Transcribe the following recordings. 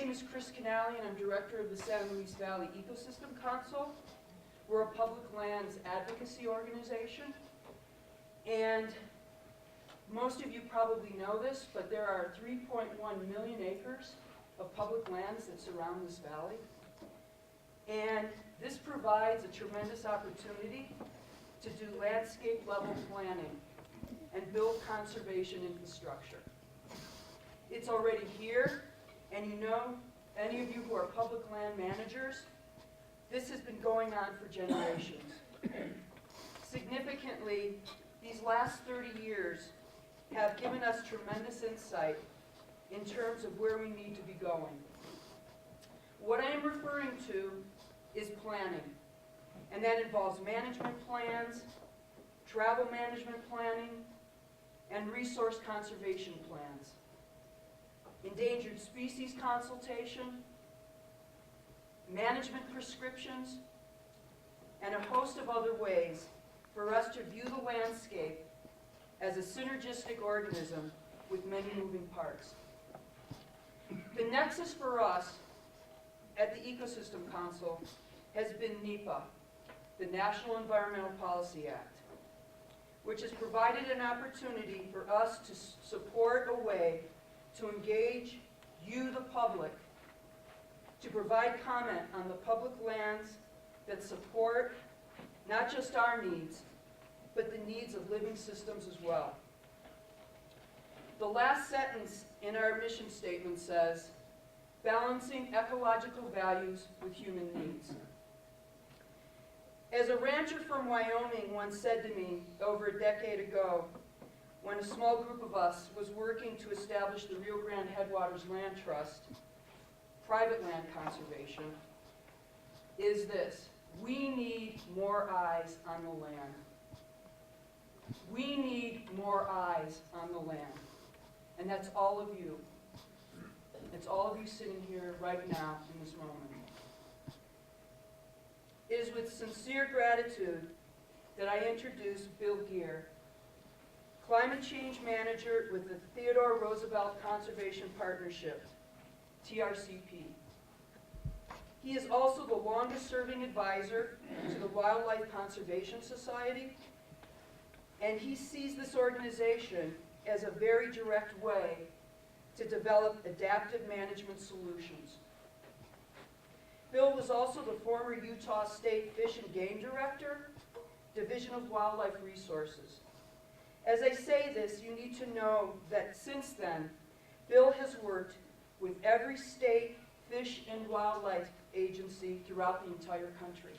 name is Chris Canali, and I'm director of the San Luis Valley Ecosystem Council. We're a public lands advocacy organization, and most of you probably know this, but there are 3.1 million acres of public lands that surround this valley. And this provides a tremendous opportunity to do landscape level planning and build conservation infrastructure. It's already here, and you know, any of you who are public land managers, this has been going on for generations. Significantly, these last 30 years have given us tremendous insight in terms of where we need to be going. What I am referring to is planning, and that involves management plans, travel management planning, and resource conservation plans, endangered species consultation, management prescriptions, and a host of other ways for us to view the landscape as a synergistic organism with many moving parts. The nexus for us at the Ecosystem Council has been NEPA, the National Environmental Policy Act, which has provided an opportunity for us to support a way to engage you, the public, to provide comment on the public lands that support not just our needs, but the needs of living systems as well. The last sentence in our mission statement says, balancing ecological values with human needs. As a rancher from Wyoming once said to me over a decade ago, when a small group of us was working to establish the Rio Grande Headwaters Land Trust, private land conservation, is this: we need more eyes on the land. We need more eyes on the land. And that's all of you. It's all of you sitting here right now in this moment. It is with sincere gratitude that I introduce Bill Gear, Climate Change Manager with the Theodore Roosevelt Conservation Partnership, TRCP. He is also the longest-serving advisor to the Wildlife Conservation Society, and he sees this organization as a very direct way to develop adaptive management solutions. Bill was also the former Utah State Fish and Game Director, Division of Wildlife Resources. As I say this, you need to know that since then, Bill has worked with every state fish and wildlife agency throughout the entire country.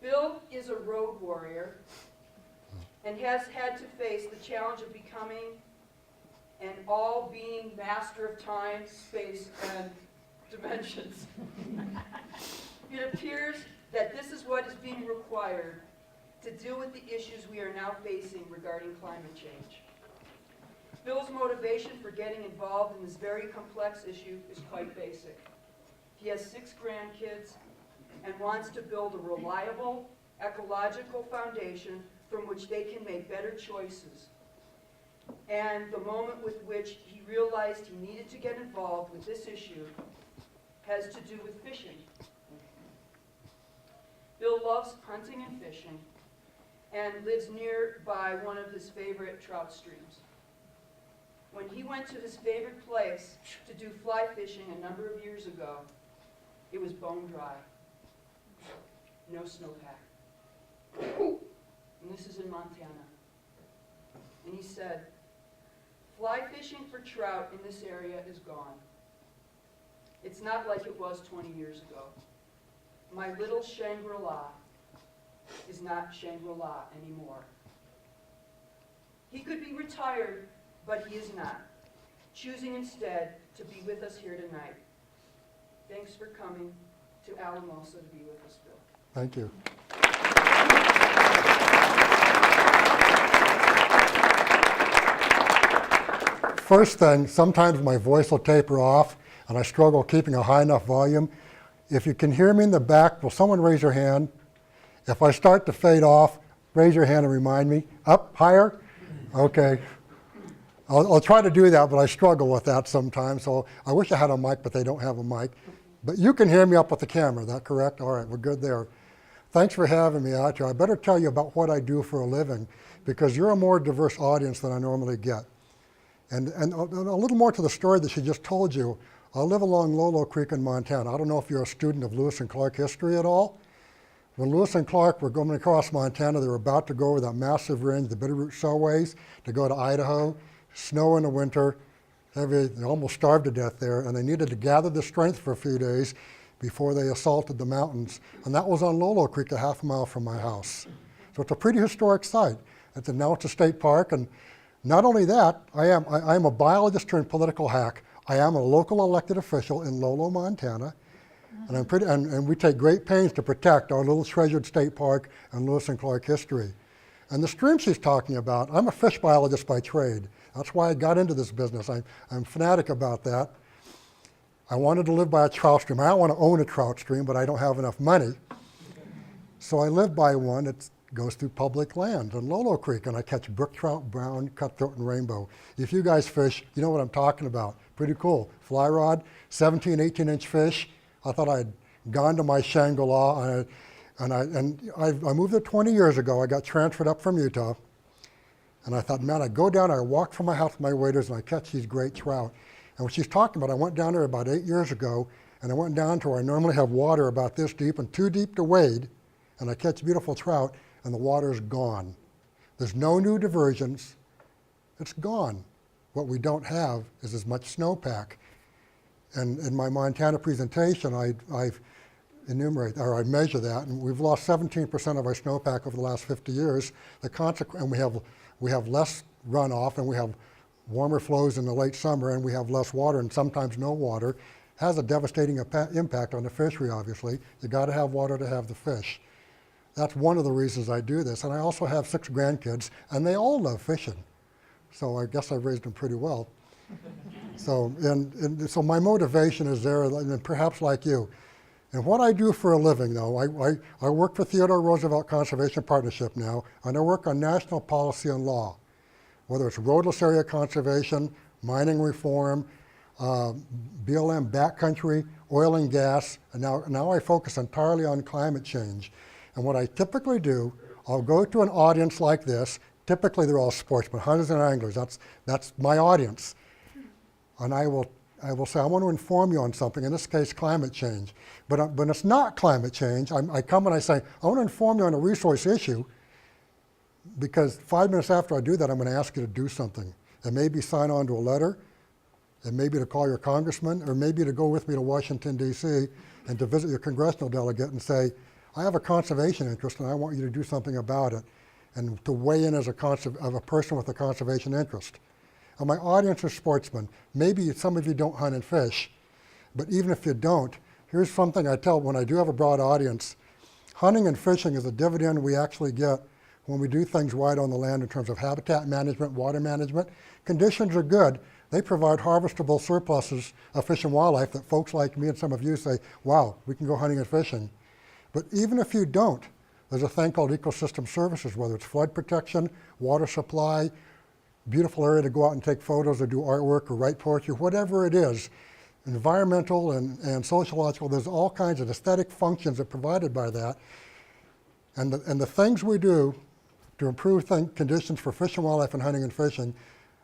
Bill is a road warrior and has had to face the challenge of becoming an all-being master of time, space, and dimensions. It appears that this is what is being required to deal with the issues we are now facing regarding climate change. Bill's motivation for getting involved in this very complex issue is quite basic. He has 6 grandkids and wants to build a reliable, ecological foundation from which they can make better choices. And the moment with which he realized he needed to get involved with this issue has to do with fishing. Bill loves hunting and fishing and lives nearby one of his favorite trout streams. When he went to his favorite place to do fly fishing a number of years ago, it was bone dry. No snowpack. And this is in Montana. And he said, fly fishing for trout in this area is gone. It's not like it was 20 years ago. My little Shangri-La is not Shangri-La anymore. He could be retired, but he is not, choosing instead to be with us here tonight. Thanks for coming to Alamosa to be with us, Bill. Thank you. First thing, sometimes my voice will taper off and I struggle keeping a high enough volume. If you can hear me in the back, will someone raise your hand? If I start to fade off, raise your hand and remind me. Up, higher? Okay. I'll try to do that, but I struggle with that sometimes. So I wish I had a mic, but they don't have a mic. But you can hear me up with the camera, is that correct? All right, we're good there. Thanks for having me out here. I better tell you about what I do for a living, because you're a more diverse audience than I normally get. And a little more to the story that she just told you. I live along Lolo Creek in Montana. I don't know if you're a student of Lewis and Clark history at all. When Lewis and Clark were going across Montana, they were about to go over that massive range, the Bitterroot Shellways, to go to Idaho. Snow in the winter, heavy, they almost starved to death there, and they needed to gather the strength for a few days before they assaulted the mountains. And that was on Lolo Creek, a half mile from my house. So it's a pretty historic site. Now it's a state park, and not only that, I am a biologist turned political hack. I am a local elected official in Lolo, Montana, and and we take great pains to protect our little treasured state park and Lewis and Clark history. And the stream she's talking about, I'm a fish biologist by trade. That's why I got into this business. I'm fanatic about that. I wanted to live by a trout stream. I don't want to own a trout stream, but I don't have enough money. So I live by one that goes through public land on Lolo Creek, and I catch brook trout, brown, cutthroat, and rainbow. If you guys fish, you know what I'm talking about. Pretty cool. Fly rod, 17, 18-inch fish. I thought I'd gone to my Shangri-La, and I moved there 20 years ago. I got transferred up from Utah. And I thought, man, I go down, I walk from my house with my waders, and I catch these great trout. And what she's talking about, I went down there about 8 years ago, and I went down to where I normally have water about this deep and too deep to wade, and I catch beautiful trout, and the water is gone. There's no new diversions. It's gone. What we don't have is as much snowpack. And in my Montana presentation, I've enumerate, or I measure that, and we've lost 17% of our snowpack over the last 50 years. And we have less runoff, and we have warmer flows in the late summer, and we have less water, and sometimes no water. Has a devastating impact on the fishery, obviously. You got to have water to have the fish. That's one of the reasons I do this. And I also have 6 grandkids, and they all love fishing. So I guess I've raised them pretty well. So, so my motivation is there, and perhaps like you. And what I do for a living, though, I work for Theodore Roosevelt Conservation Partnership now, and I work on national policy and law, whether it's roadless area conservation, mining reform, BLM backcountry, oil and gas, and now I focus entirely on climate change. And what I typically do, I'll go to an audience like this. Typically, they're all sportsmen, hunters and anglers. That's my audience. And I will say, I want to inform you on something, in this case, climate change. But it's not climate change. I come and I say, I want to inform you on a resource issue, because 5 minutes after I do that, I'm going to ask you to do something. It may be sign on to a letter, it may be to call your congressman, or maybe to go with me to Washington, D.C., and to visit your congressional delegate and say, I have a conservation interest and I want you to do something about it, and to weigh in as a person with a conservation interest. And my audience is sportsmen. Maybe some of you don't hunt and fish, but even if you don't, here's something I tell when I do have a broad audience. Hunting and fishing is a dividend we actually get when we do things right on the land in terms of habitat management, water management. Conditions are good. They provide harvestable surpluses of fish and wildlife that folks like me and some of you say, wow, we can go hunting and fishing. But even if you don't, there's a thing called ecosystem services, whether it's flood protection, water supply, beautiful area to go out and take photos or do artwork or write poetry, whatever it is, environmental and sociological, there's all kinds of aesthetic functions that are provided by that. And the things we do to improve conditions for fish and wildlife and hunting and fishing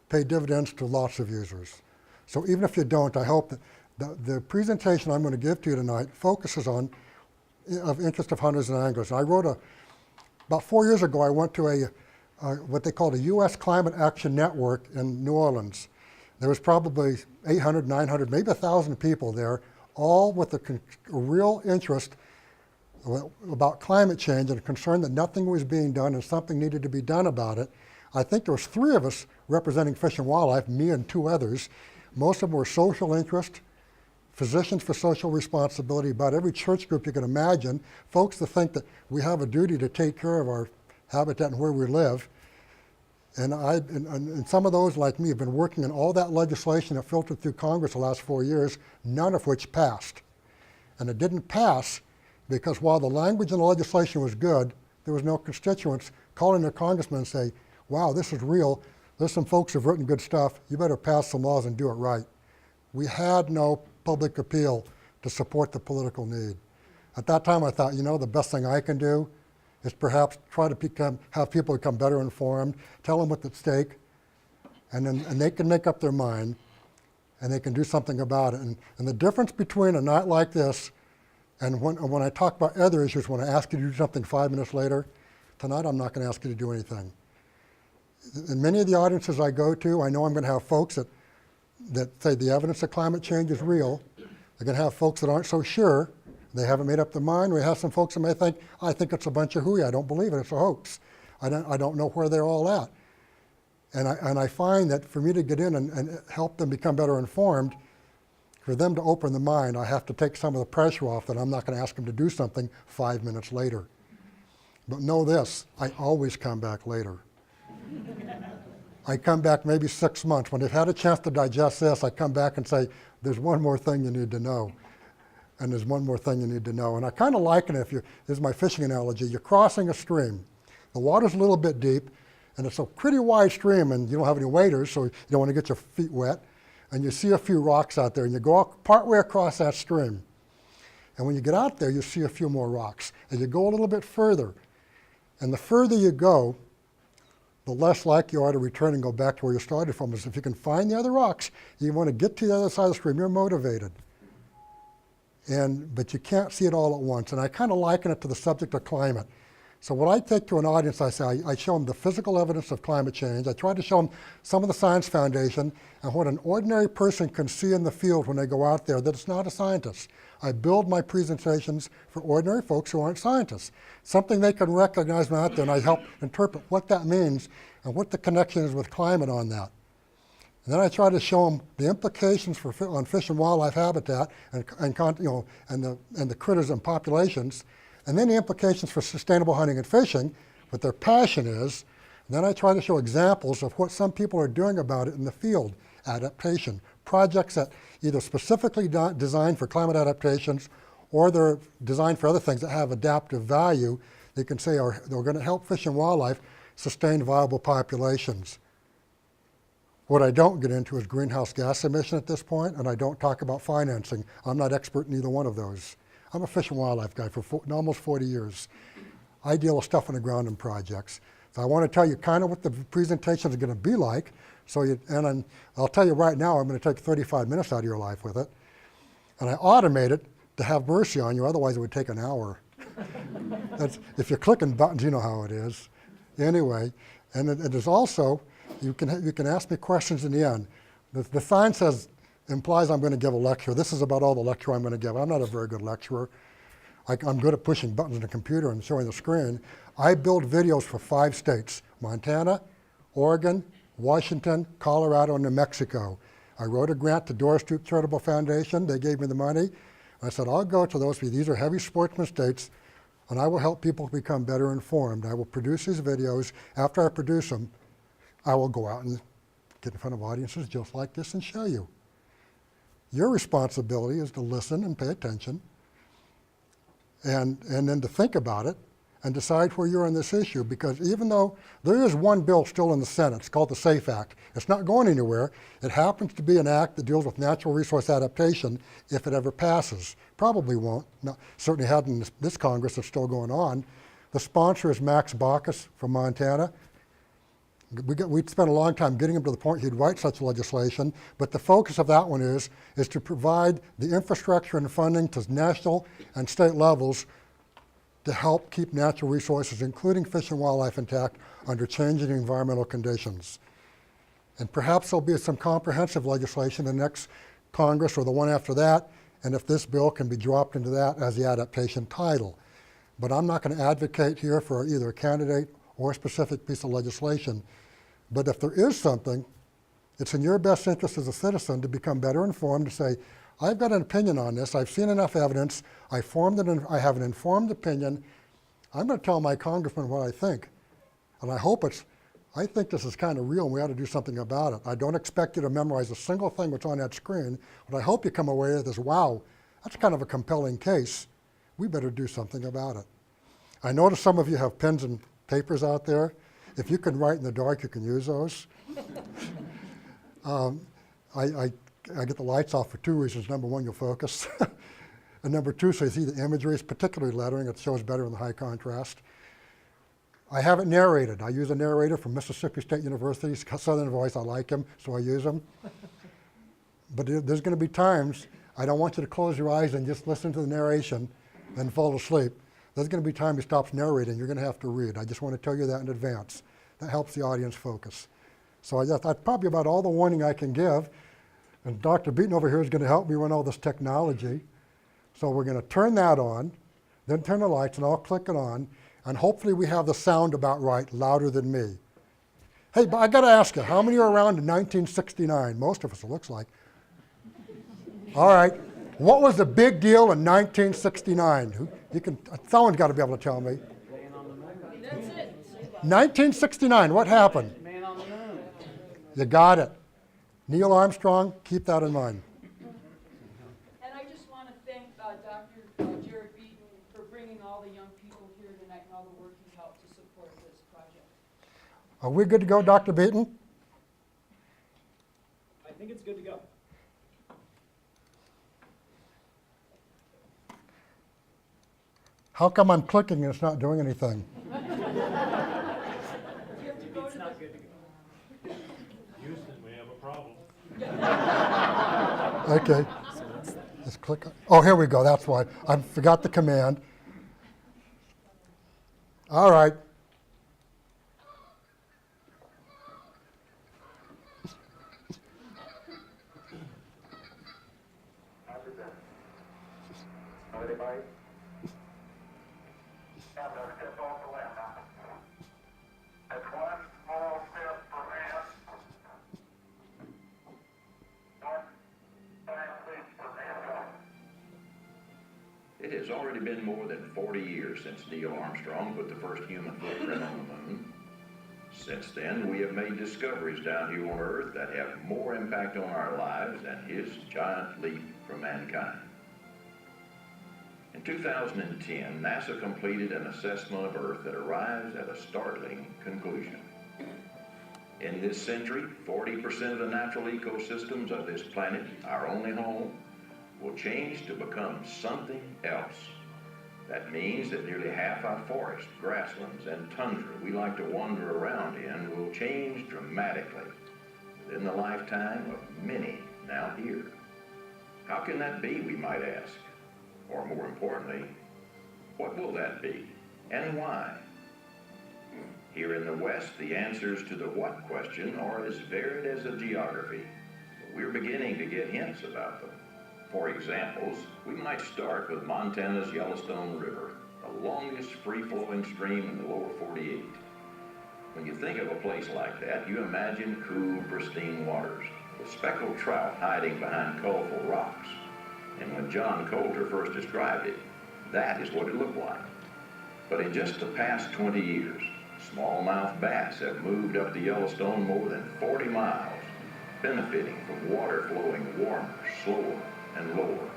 pay dividends to lots of users. So even if you don't, I hope that the presentation I'm going to give to you tonight focuses on of interest of hunters and anglers. And I wrote about 4 years ago, I went to what they called a U.S. Climate Action Network in New Orleans. There was probably 800, 900, maybe 1,000 people there, all with a real interest about climate change and a concern that nothing was being done and something needed to be done about it. I think there was 3 of us representing fish and wildlife, me and 2 others. Most of them were social interest, physicians for social responsibility, about every church group you can imagine, folks that think that we have a duty to take care of our habitat and where we live. And some of those, like me, have been working on all that legislation that filtered through Congress the last 4 years, none of which passed. And it didn't pass because while the language in the legislation was good, there was no constituents calling their congressman and say, wow, this is real. there's some folks who've written good stuff. You better pass some laws and do it right. We had no public appeal to support the political need. At that time, I thought, the best thing I can do is perhaps try to have people become better informed, tell them what's at stake, and they can make up their mind, and they can do something about it. And the difference between a night like this and when I talk about other issues, when I ask you to do something 5 minutes later, tonight I'm not going to ask you to do anything. In many of the audiences I go to, I know I'm going to have folks that say the evidence of climate change is real. They're going to have folks that aren't so sure. They haven't made up their mind. We have some folks that may think, I think it's a bunch of hooey. I don't believe it. It's a hoax. I don't know where they're all at. And I find that for me to get in and help them become better informed, for them to open the mind, I have to take some of the pressure off that I'm not going to ask them to do something 5 minutes later. But know this, I always come back later. I come back maybe 6 months. When they've had a chance to digest this, I come back and say, there's one more thing you need to know. And there's one more thing you need to know. And I kind of liken it, this is my fishing analogy, you're crossing a stream. The water's a little bit deep, and it's a pretty wide stream, and you don't have any waders, so you don't want to get your feet wet. And you see a few rocks out there, and you go partway across that stream. And when you get out there, you see a few more rocks. And you go a little bit further. And the further you go, the less likely you are to return and go back to where you started from. Is if you can find the other rocks, you want to get to the other side of the stream, you're motivated. But you can't see it all at once. And I kind of liken it to the subject of climate. So when I take to an audience, I show them the physical evidence of climate change. I try to show them some of the science foundation and what an ordinary person can see in the field when they go out there that it's not a scientist. I build my presentations for ordinary folks who aren't scientists, something they can recognize when out there, and I help interpret what that means and what the connection is with climate on that. And then I try to show them the implications on fish and wildlife habitat and the critters and populations, and then the implications for sustainable hunting and fishing, what their passion is. And then I try to show examples of what some people are doing about it in the field, adaptation, projects that either specifically designed for climate adaptations or they're designed for other things that have adaptive value, they can say they're going to help fish and wildlife sustain viable populations. What I don't get into is greenhouse gas emission at this point, and I don't talk about financing. I'm not expert in either one of those. I'm a fish and wildlife guy for almost 40 years. I deal with stuff on the ground and projects. So I want to tell you kind of what the presentation is going to be like. I'll tell you right now, I'm going to take 35 minutes out of your life with it. And I automate it to have mercy on you, otherwise it would take an hour. If you're clicking buttons, you know how it is. Anyway, and it is also, you can ask me questions in the end. The sign implies I'm going to give a lecture. This is about all the lecture I'm going to give. I'm not a very good lecturer. I'm good at pushing buttons on the computer and showing the screen. I build videos for 5 states, Montana, Oregon, Washington, Colorado, and New Mexico. I wrote a grant to Doris Duke Charitable Foundation. They gave me the money. I said, I'll go to those. These are heavy sportsman states, and I will help people become better informed. I will produce these videos. After I produce them, I will go out and get in front of audiences just like this and show you. Your responsibility is to listen and pay attention and then to think about it and decide where you're on this issue, because even though there is one bill still in the Senate, it's called the SAFE Act. It's not going anywhere. It happens to be an act that deals with natural resource adaptation if it ever passes. Probably won't. No, certainly hadn't in this Congress. It's still going on. The sponsor is Max Baucus from Montana. We spent a long time getting him to the point he'd write such legislation, but the focus of that one is to provide the infrastructure and funding to national and state levels to help keep natural resources, including fish and wildlife, intact under changing environmental conditions. And perhaps there'll be some comprehensive legislation in the next Congress or the one after that, and if this bill can be dropped into that as the adaptation title. But I'm not going to advocate here for either a candidate or a specific piece of legislation. But if there is something, it's in your best interest as a citizen to become better informed, to say, I've got an opinion on this, I've seen enough evidence, I have an informed opinion, I'm going to tell my congressman what I think. And I think this is kind of real and we ought to do something about it. I don't expect you to memorize a single thing that's on that screen, but I hope you come away with this, wow, that's kind of a compelling case. We better do something about it. I notice some of you have pens and papers out there. If you can write in the dark, you can use those. I get the lights off for two reasons. Number one, you'll focus. And number two, so you see the imagery, is particularly lettering. It shows better in the high contrast. I have it narrated. I use a narrator from Mississippi State University's Southern Voice. I like him, so I use him. But there's going to be times I don't want you to close your eyes and just listen to the narration and fall asleep. There's going to be time he stops narrating. You're going to have to read. I just want to tell you that in advance. That helps the audience focus. So that's probably about all the warning I can give. And Dr. Beaton over here is going to help me run all this technology. So we're going to turn that on, then turn the lights, and I'll click it on. And hopefully we have the sound about right, louder than me. Hey, but I got to ask you, how many are around in 1969? Most of us, it looks like. All right. What was the big deal in 1969? Someone's got to be able to tell me. That's it. 1969, what happened? Man on the moon. You got it. Neil Armstrong, keep that in mind. And I just want to thank Dr. Jared Beaton for bringing all the young people here tonight and all the work he helped to support this project. Are we good to go, Dr. Beaton? I think it's good to go. How come I'm clicking and it's not doing anything? It's not good to go. Houston, we have a problem. Okay. Let's click. Oh, here we go. That's why. I forgot the command. All right. It has already been more than 40 years since Neil Armstrong put the first human footprint on the moon. Since then, we have made discoveries down here on Earth that have more impact on our lives than his giant leap for mankind. In 2010, NASA completed an assessment of Earth that arrives at a startling conclusion. In this century, 40% of the natural ecosystems of this planet, our only home, will change to become something else. That means that nearly half our forests, grasslands, and tundra we like to wander around in will change dramatically within the lifetime of many now here. How can that be, we might ask? Or more importantly, what will that be, and why? Here in the West, the answers to the what question are as varied as the geography, but we're beginning to get hints about them. For examples, we might start with Montana's Yellowstone River, the longest free-flowing stream in the lower 48. When you think of a place like that, you imagine cool, pristine waters, with speckled trout hiding behind colorful rocks. And when John Coulter first described it, that is what it looked like. But in just the past 20 years, smallmouth bass have moved up the Yellowstone more than 40 miles, benefiting from water flowing warmer, slower, and lower.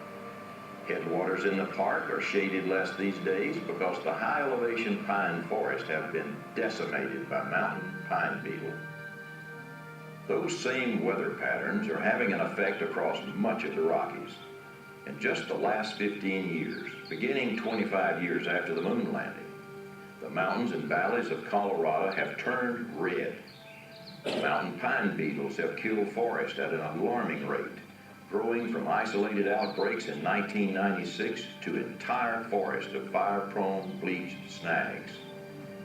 Headwaters in the park are shaded less these days because the high elevation pine forests have been decimated by mountain pine beetle. Those same weather patterns are having an effect across much of the Rockies. In just the last 15 years, beginning 25 years after the moon landing, the mountains and valleys of Colorado have turned red. Mountain pine beetles have killed forests at an alarming rate, growing from isolated outbreaks in 1996 to entire forests of fire-prone bleached snags.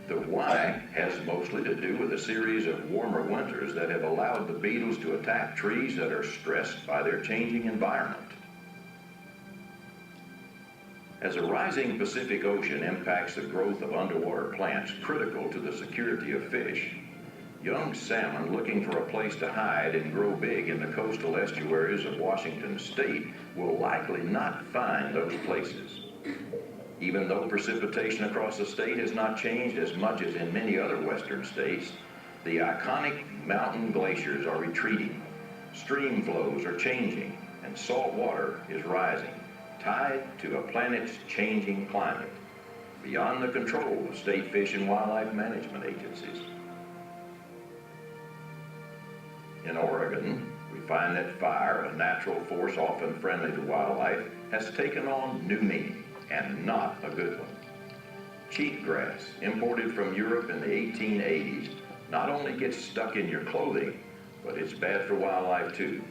The why has mostly to do with a series of warmer winters that have allowed the beetles to attack trees that are stressed by their changing environment. As a rising Pacific Ocean impacts the growth of underwater plants critical to the security of fish, young salmon looking for a place to hide and grow big in the coastal estuaries of Washington State will likely not find those places. Even though precipitation across the state has not changed as much as in many other western states, the iconic mountain glaciers are retreating, stream flows are changing, and salt water is rising, tied to a planet's changing climate, beyond the control of state fish and wildlife management agencies. In Oregon, we find that fire, a natural force often friendly to wildlife, has taken on new meaning, and not a good one. Cheatgrass, imported from Europe in the 1880s, not only gets stuck in your clothing, but it's bad for wildlife too.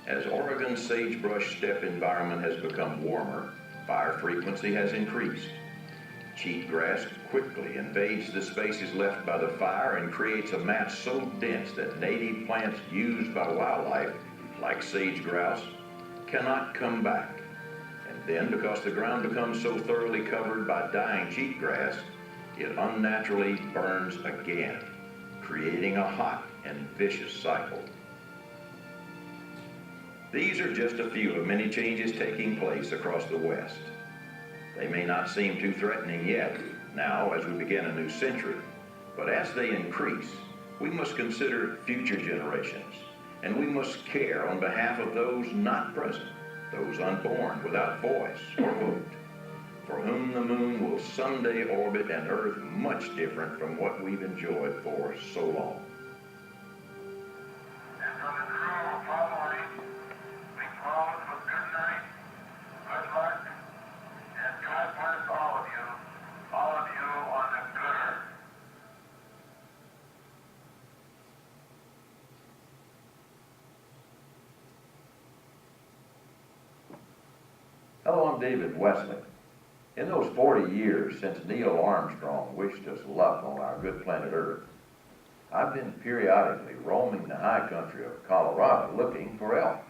As Oregon's sagebrush steppe environment has become warmer, fire frequency has increased. Cheatgrass quickly invades the spaces left by the fire and creates a mat so dense that native plants used by wildlife, like sage grouse, cannot come back. And then, because the ground becomes so thoroughly covered by dying cheatgrass, it unnaturally burns again, creating a hot and vicious cycle. These are just a few of many changes taking place across the West. They may not seem too threatening yet, now as we begin a new century, but as they increase, we must consider future generations, and we must care on behalf of those not present, those unborn without voice or vote, for whom the moon will someday orbit an Earth much different from what we've enjoyed for so long. And from the crew of Apollo 8, we close with good night, good luck, and God bless all of you on the good earth. Hello, I'm David Wesley. In those 40 years since Neil Armstrong wished us luck on our good planet Earth, I've been periodically roaming the high country of Colorado looking for elk.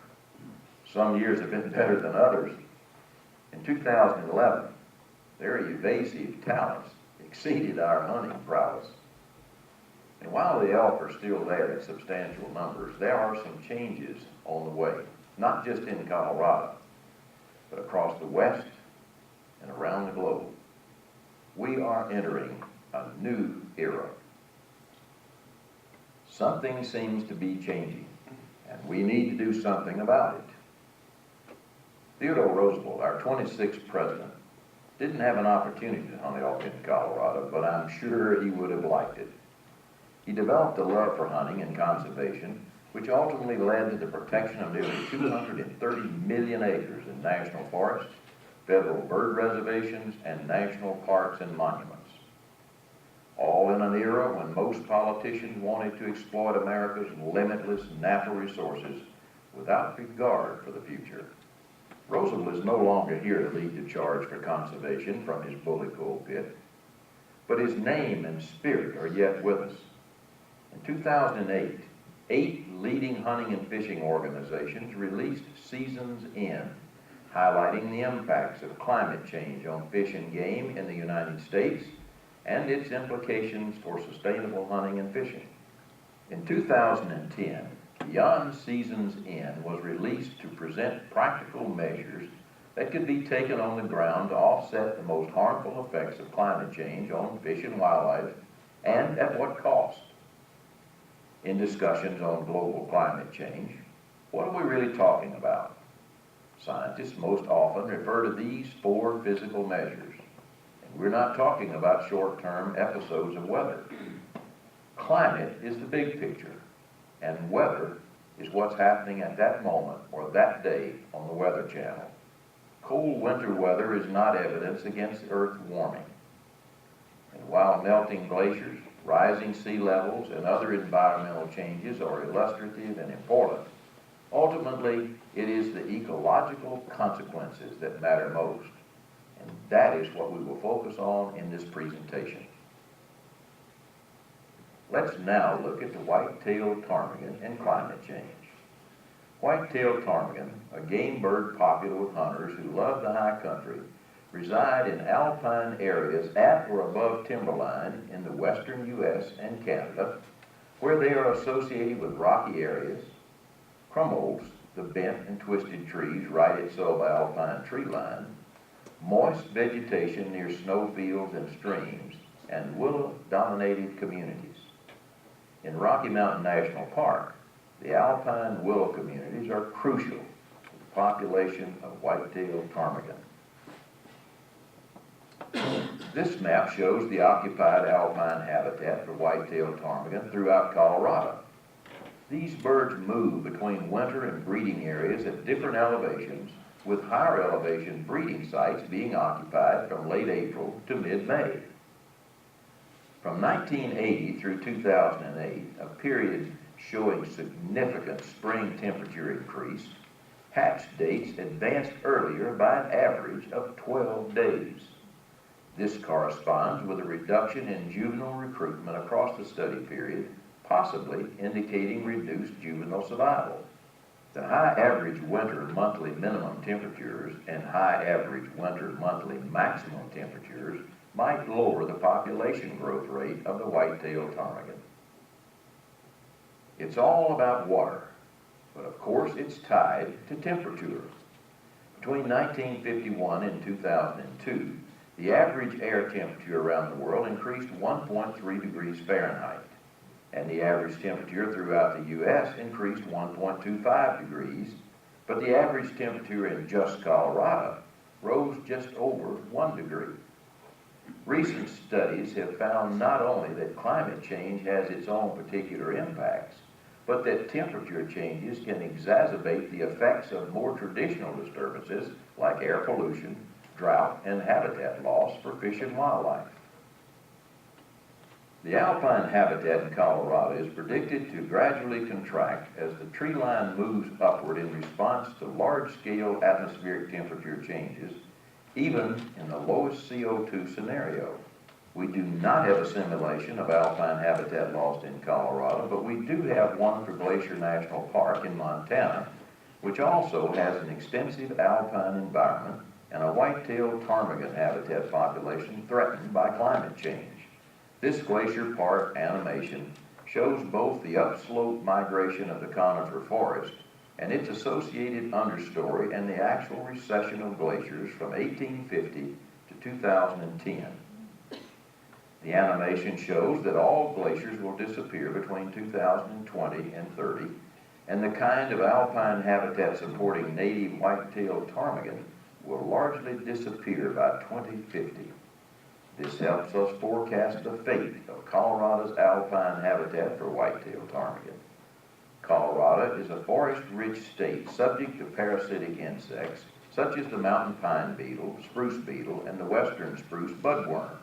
Some years have been better than others. In 2011, their evasive talents exceeded our hunting prowess. And while the elk are still there in substantial numbers, there are some changes on the way, not just in Colorado, but across the West and around the globe. We are entering a new era. Something seems to be changing, and we need to do something about it. Theodore Roosevelt, our 26th president, didn't have an opportunity to hunt elk in Colorado, but I'm sure he would have liked it. He developed a love for hunting and conservation, which ultimately led to the protection of nearly 230 million acres in national forests, federal bird reservations, and national parks and monuments. All in an era when most politicians wanted to exploit America's limitless natural resources without regard for the future. Roosevelt is no longer here to lead the charge for conservation from his bully pulpit, but his name and spirit are yet with us. In 2008, 8 leading hunting and fishing organizations released Seasons In, highlighting the impacts of climate change on fish and game in the United States and its implications for sustainable hunting and fishing. In 2010, Beyond Seasons In was released to present practical measures that could be taken on the ground to offset the most harmful effects of climate change on fish and wildlife, and at what cost. In discussions on global climate change, what are we really talking about? Scientists most often refer to these 4 physical measures, and we're not talking about short-term episodes of weather. Climate is the big picture, and weather is what's happening at that moment or that day on the Weather Channel. Cold winter weather is not evidence against Earth warming. And while melting glaciers, rising sea levels, and other environmental changes are illustrative and important, ultimately it is the ecological consequences that matter most. And that is what we will focus on in this presentation. Let's now look at the white-tailed ptarmigan and climate change. White-tailed ptarmigan, a game bird popular with hunters who love the high country, reside in alpine areas at or above timberline in the western U.S. and Canada, where they are associated with rocky areas, crummels, the bent and twisted trees right at subalpine tree line, moist vegetation near snowfields and streams, and willow-dominated communities. In Rocky Mountain National Park, the alpine willow communities are crucial to the population of white-tailed ptarmigan. This map shows the occupied alpine habitat for white-tailed ptarmigan throughout Colorado. These birds move between winter and breeding areas at different elevations, with higher elevation breeding sites being occupied from late April to mid-May. From 1980 through 2008, a period showing significant spring temperature increase, hatch dates advanced earlier by an average of 12 days. This corresponds with a reduction in juvenile recruitment across the study period, possibly indicating reduced juvenile survival. The high average winter monthly minimum temperatures and high average winter monthly maximum temperatures might lower the population growth rate of the white-tailed ptarmigan. It's all about water, but of course it's tied to temperature. Between 1951 and 2002, the average air temperature around the world increased 1.3 degrees Fahrenheit, and the average temperature throughout the U.S. increased 1.25 degrees, but the average temperature in just Colorado rose just over 1 degree. Recent studies have found not only that climate change has its own particular impacts, but that temperature changes can exacerbate the effects of more traditional disturbances like air pollution, drought, and habitat loss for fish and wildlife. The alpine habitat in Colorado is predicted to gradually contract as the tree line moves upward in response to large-scale atmospheric temperature changes, even in the lowest CO2 scenario. We do not have a simulation of alpine habitat loss in Colorado, but we do have one for Glacier National Park in Montana, which also has an extensive alpine environment and a white-tailed ptarmigan habitat population threatened by climate change. This Glacier Park animation shows both the upslope migration of the conifer forest and its associated understory and the actual recession of glaciers from 1850 to 2010. The animation shows that all glaciers will disappear between 2020 and 30, and the kind of alpine habitat supporting native white-tailed ptarmigan will largely disappear by 2050. This helps us forecast the fate of Colorado's alpine habitat for white-tailed ptarmigan. Colorado is a forest-rich state subject to parasitic insects such as the mountain pine beetle, spruce beetle, and the western spruce budworm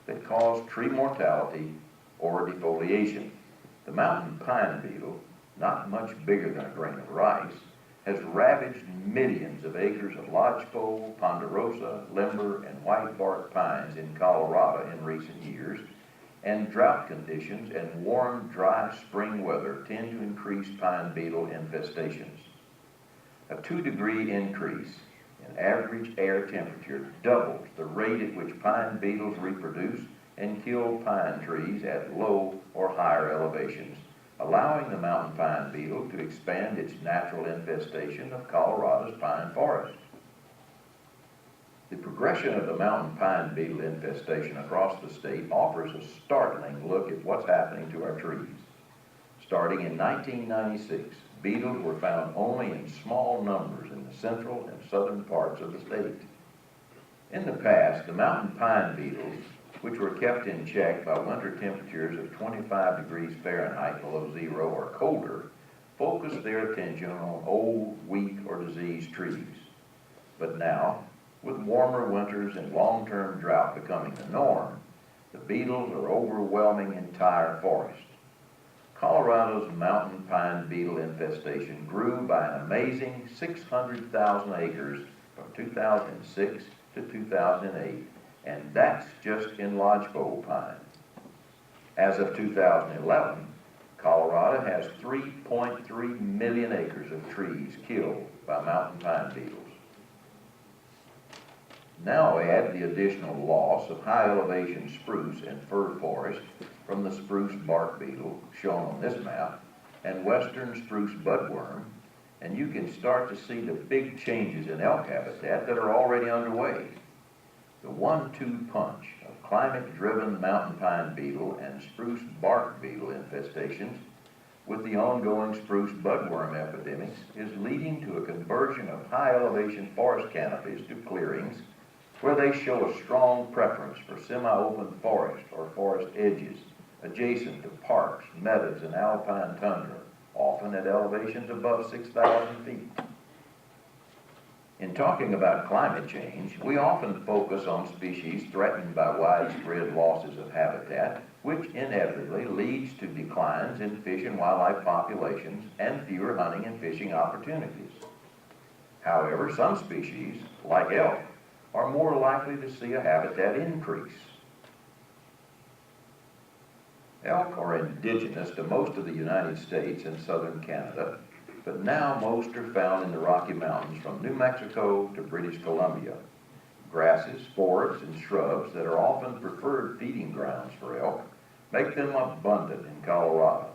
that cause tree mortality or defoliation. The mountain pine beetle, not much bigger than a grain of rice, has ravaged millions of acres of lodgepole, ponderosa, limber, and white bark pines in Colorado in recent years, and drought conditions and warm, dry spring weather tend to increase pine beetle infestations. A 2-degree increase in average air temperature doubles the rate at which pine beetles reproduce and kill pine trees at low or higher elevations, allowing the mountain pine beetle to expand its natural infestation of Colorado's pine forest. The progression of the mountain pine beetle infestation across the state offers a startling look at what's happening to our trees. Starting in 1996, beetles were found only in small numbers in the central and southern parts of the state. In the past, the mountain pine beetles, which were kept in check by winter temperatures of 25 degrees Fahrenheit below zero or colder, focused their attention on old, weak, or diseased trees. But now, with warmer winters and long-term drought becoming the norm, the beetles are overwhelming entire forests. Colorado's mountain pine beetle infestation grew by an amazing 600,000 acres from 2006 to 2008, and that's just in lodgepole pine. As of 2011, Colorado has 3.3 million acres of trees killed by mountain pine beetles. Now add the additional loss of high elevation spruce and fir forest from the spruce bark beetle, shown on this map, and western spruce budworm, and you can start to see the big changes in elk habitat that are already underway. The 1-2 punch of climate-driven mountain pine beetle and spruce bark beetle infestations with the ongoing spruce budworm epidemics is leading to a conversion of high elevation forest canopies to clearings where they show a strong preference for semi-open forest or forest edges adjacent to parks, meadows, and alpine tundra, often at elevations above 6,000 feet. In talking about climate change, we often focus on species threatened by widespread losses of habitat, which inevitably leads to declines in fish and wildlife populations and fewer hunting and fishing opportunities. However, some species, like elk, are more likely to see a habitat increase. Elk are indigenous to most of the United States and southern Canada, but now most are found in the Rocky Mountains from New Mexico to British Columbia. Grasses, forests, and shrubs that are often preferred feeding grounds for elk make them abundant in Colorado.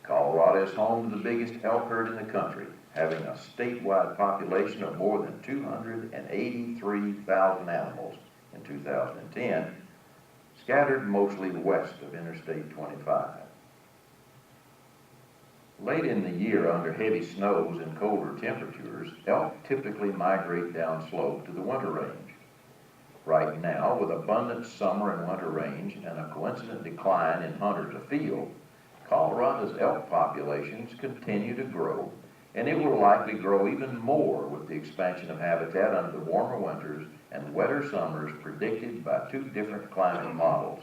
Colorado is home to the biggest elk herd in the country, having a statewide population of more than 283,000 animals in 2010, scattered mostly west of Interstate 25. Late in the year, under heavy snows and colder temperatures, elk typically migrate downslope to the winter range. Right now, with abundant summer and winter range and a coincident decline in hunters afield, Colorado's elk populations continue to grow, and it will likely grow even more with the expansion of habitat under the warmer winters and wetter summers predicted by two different climate models.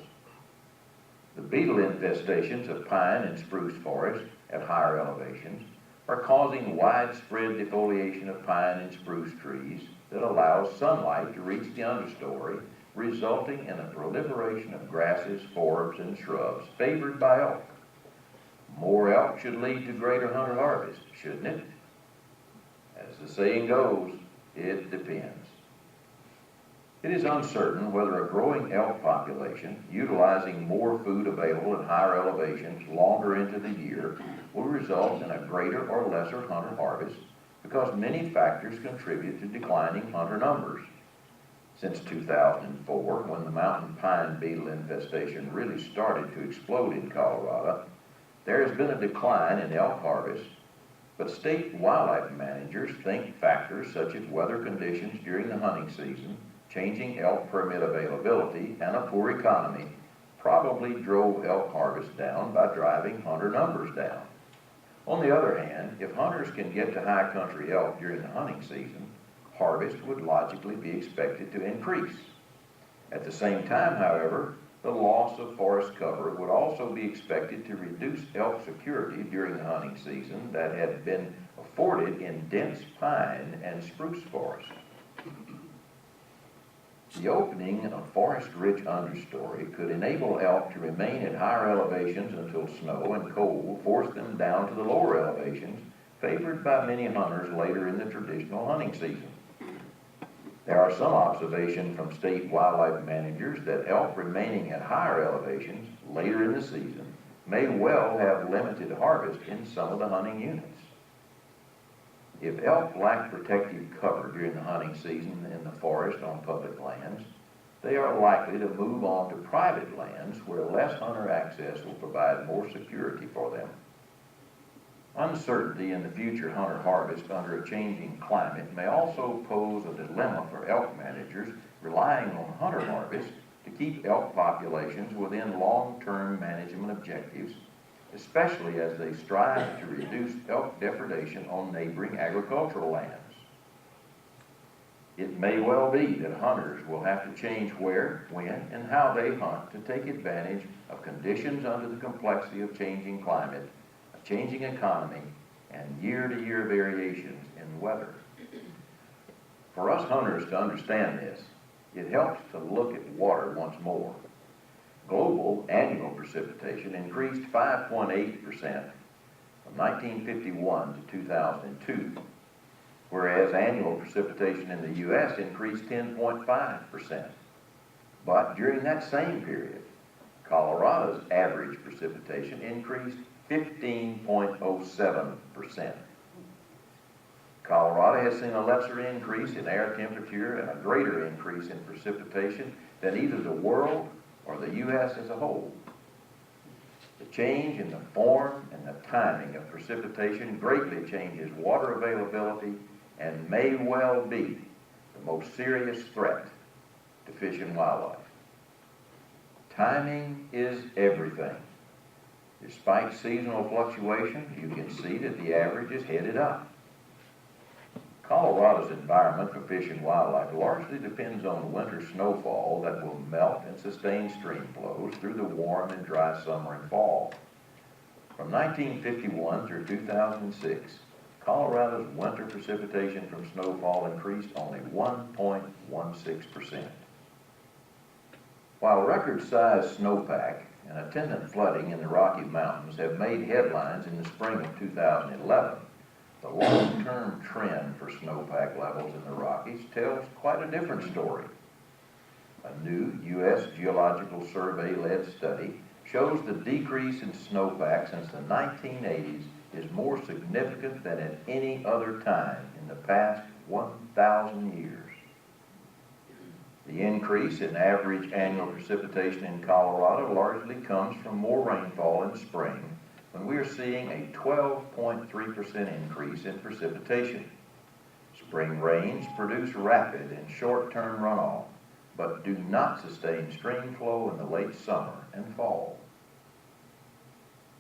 The beetle infestations of pine and spruce forest at higher elevations are causing widespread defoliation of pine and spruce trees that allows sunlight to reach the understory, resulting in a proliferation of grasses, forbs, and shrubs favored by elk. More elk should lead to greater hunter harvest, shouldn't it? As the saying goes, it depends. It is uncertain whether a growing elk population, utilizing more food available at higher elevations longer into the year, will result in a greater or lesser hunter harvest because many factors contribute to declining hunter numbers. Since 2004, when the mountain pine beetle infestation really started to explode in Colorado, there has been a decline in elk harvest, but state wildlife managers think factors such as weather conditions during the hunting season, changing elk permit availability, and a poor economy probably drove elk harvest down by driving hunter numbers down. On the other hand, if hunters can get to high country elk during the hunting season, harvest would logically be expected to increase. At the same time, however, the loss of forest cover would also be expected to reduce elk security during the hunting season that had been afforded in dense pine and spruce forest. The opening of forest-rich understory could enable elk to remain at higher elevations until snow and cold force them down to the lower elevations, favored by many hunters later in the traditional hunting season. There are some observations from state wildlife managers that elk remaining at higher elevations later in the season may well have limited harvest in some of the hunting units. If elk lack protective cover during the hunting season in the forest on public lands, they are likely to move on to private lands where less hunter access will provide more security for them. Uncertainty in the future hunter harvest under a changing climate may also pose a dilemma for elk managers relying on hunter harvest to keep elk populations within long-term management objectives, especially as they strive to reduce elk depredation on neighboring agricultural lands. It may well be that hunters will have to change where, when, and how they hunt to take advantage of conditions under the complexity of changing climate, a changing economy, and year-to-year variations in weather. For us hunters to understand this, it helps to look at water once more. Global annual precipitation increased 5.8% from 1951 to 2002, whereas annual precipitation in the U.S. increased 10.5%. But during that same period, Colorado's average precipitation increased 15.07%. Colorado has seen a lesser increase in air temperature and a greater increase in precipitation than either the world or the U.S. as a whole. The change in the form and the timing of precipitation greatly changes water availability and may well be the most serious threat to fish and wildlife. Timing is everything. Despite seasonal fluctuations, you can see that the average is headed up. Colorado's environment for fish and wildlife largely depends on winter snowfall that will melt and sustain stream flows through the warm and dry summer and fall. From 1951 through 2006, Colorado's winter precipitation from snowfall increased only 1.16%. While record-sized snowpack and attendant flooding in the Rocky Mountains have made headlines in the spring of 2011, the long-term trend for snowpack levels in the Rockies tells quite a different story. A new U.S. Geological Survey-led study shows the decrease in snowpack since the 1980s is more significant than at any other time in the past 1,000 years. The increase in average annual precipitation in Colorado largely comes from more rainfall in spring, when we are seeing a 12.3% increase in precipitation. Spring rains produce rapid and short-term runoff, but do not sustain stream flow in the late summer and fall.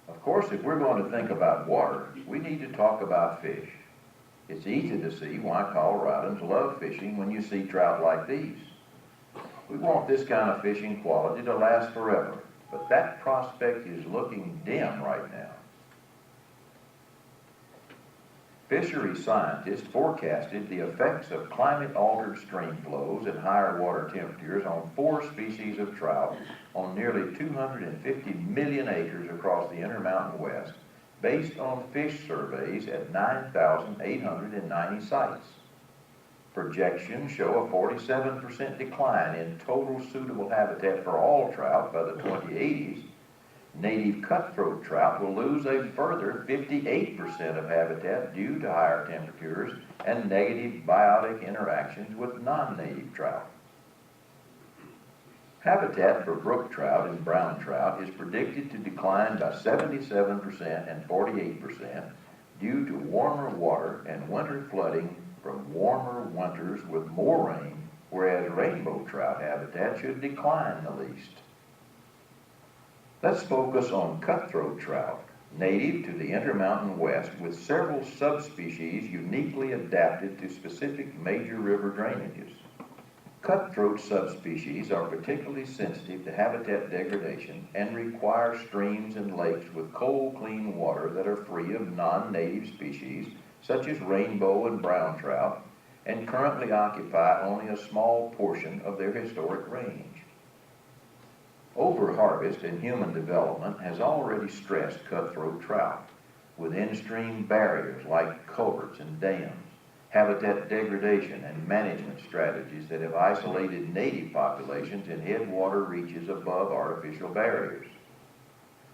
Of course, if we're going to think about water, we need to talk about fish. It's easy to see why Coloradans love fishing when you see trout like these. We want this kind of fishing quality to last forever, but that prospect is looking dim right now. Fisheries scientists forecasted the effects of climate-altered stream flows and higher water temperatures on 4 species of trout on nearly 250 million acres across the Intermountain West, based on fish surveys at 9,890 sites. Projections show a 47% decline in total suitable habitat for all trout by the 2080s. Native cutthroat trout will lose a further 58% of habitat due to higher temperatures and negative biotic interactions with non-native trout. Habitat for brook trout and brown trout is predicted to decline by 77% and 48% due to warmer water and winter flooding from warmer winters with more rain, whereas rainbow trout habitat should decline the least. Let's focus on cutthroat trout, native to the Intermountain West, with several subspecies uniquely adapted to specific major river drainages. Cutthroat subspecies are particularly sensitive to habitat degradation and require streams and lakes with cold, clean water that are free of non-native species such as rainbow and brown trout, and currently occupy only a small portion of their historic range. Overharvest and human development has already stressed cutthroat trout, with in-stream barriers like culverts and dams, habitat degradation and management strategies that have isolated native populations in headwater reaches above artificial barriers.